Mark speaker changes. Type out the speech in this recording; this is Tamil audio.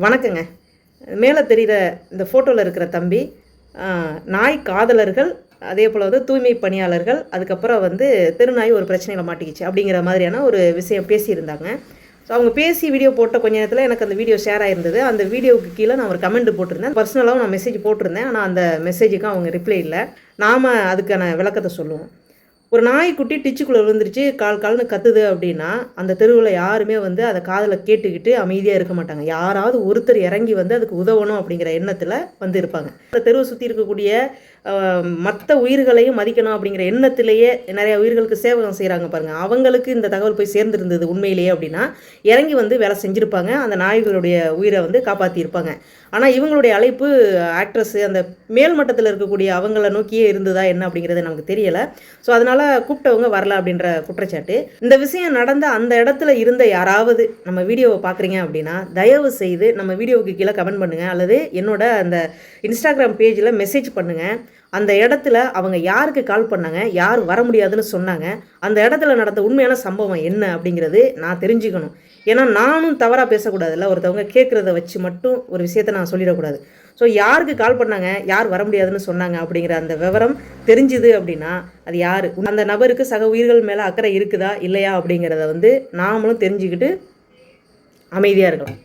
Speaker 1: வணக்கங்க. மேலே தெரிகிற இந்த ஃபோட்டோவில் இருக்கிற தம்பி நாய் காதலர்கள், அதே போல் வந்து தூய்மை பணியாளர்கள், அதுக்கப்புறம் வந்து தெருநாய் ஒரு பிரச்சனையில் மாட்டிக்கிச்சு அப்படிங்கிற மாதிரியான ஒரு விஷயம் பேசியிருந்தாங்க. ஸோ அவங்க பேசி வீடியோ போட்ட கொஞ்ச நேரத்தில் எனக்கு அந்த வீடியோ ஷேர் ஆகிருந்தது. அந்த வீடியோவுக்கு கீழே நான் ஒரு கமெண்ட் போட்டிருந்தேன். பர்சனலாகவும் நான் மெசேஜ் போட்டிருந்தேன். ஆனால் அந்த மெசேஜுக்கும் அவங்க ரிப்ளை இல்லை. நாம் அதுக்கான விளக்கத்தை சொல்லுவோம். ஒரு நாய்க்குட்டி டிச்சுக்குள்ளே விழுந்துருச்சு, கால்னு கத்துது அப்படின்னா, அந்த தெருவில் யாருமே வந்து அதை காதில் கேட்டுக்கிட்டு அமைதியாக இருக்க மாட்டாங்க. யாராவது ஒருத்தர் இறங்கி வந்து அதுக்கு உதவணும் அப்படிங்கிற எண்ணத்தில் வந்து இருப்பாங்க. அந்த தெருவை சுற்றி இருக்கக்கூடிய மற்ற உயிர்களையும் மதிக்கணும் அப்படிங்கிற எண்ணத்திலேயே நிறைய உயிர்களுக்கு சேவகம் செய்கிறாங்க பாருங்கள். அவங்களுக்கு இந்த தகவல் போய் சேர்ந்துருந்தது உண்மையிலேயே அப்படின்னா, இறங்கி வந்து வேலை செஞ்சுருப்பாங்க. அந்த நாய்களுடைய உயிரை வந்து காப்பாற்றியிருப்பாங்க. ஆனால் இவங்களுடைய அழைப்பு ஆக்ட்ரஸ் அந்த மேல் மட்டத்தில் இருக்கக்கூடிய அவங்கள நோக்கியே இருந்ததா என்ன அப்படிங்கிறது நமக்கு தெரியலை. ஸோ அதனால் கூப்பிட்டவங்க வரல அப்படின்ற குற்றச்சாட்டு. இந்த விஷயம் நடந்த அந்த இடத்துல இருந்த யாராவது நம்ம வீடியோவை பார்க்குறீங்க அப்படின்னா, தயவு செய்து நம்ம வீடியோவுக்கு கீழே கமெண்ட் பண்ணுங்கள், அல்லது என்னோட அந்த இன்ஸ்டாகிராம் பேஜில் மெசேஜ் பண்ணுங்கள். அந்த இடத்துல அவங்க யாருக்கு கால் பண்ணாங்க, யார் வர முடியாதுன்னு சொன்னாங்க, அந்த இடத்துல நடந்த உண்மையான சம்பவம் என்ன அப்படிங்கிறது நான் தெரிஞ்சுக்கணும். ஏன்னா நானும் தவறாக பேசக்கூடாதுல்ல. ஒருத்தவங்க கேட்குறத வச்சு மட்டும் ஒரு விஷயத்தை நான் சொல்லிடக்கூடாது. ஸோ யாருக்கு கால் பண்ணாங்க, யார் வர முடியாதுன்னு சொன்னாங்க அப்படிங்கிற அந்த விவரம் தெரிஞ்சுது அப்படின்னா, அது யார், அந்த நபருக்கு சக உயிர்கள் மேலே அக்கறை இருக்குதா இல்லையா அப்படிங்கிறத வந்து நாமளும் தெரிஞ்சுக்கிட்டு அமைதியாக இருக்கலாம்.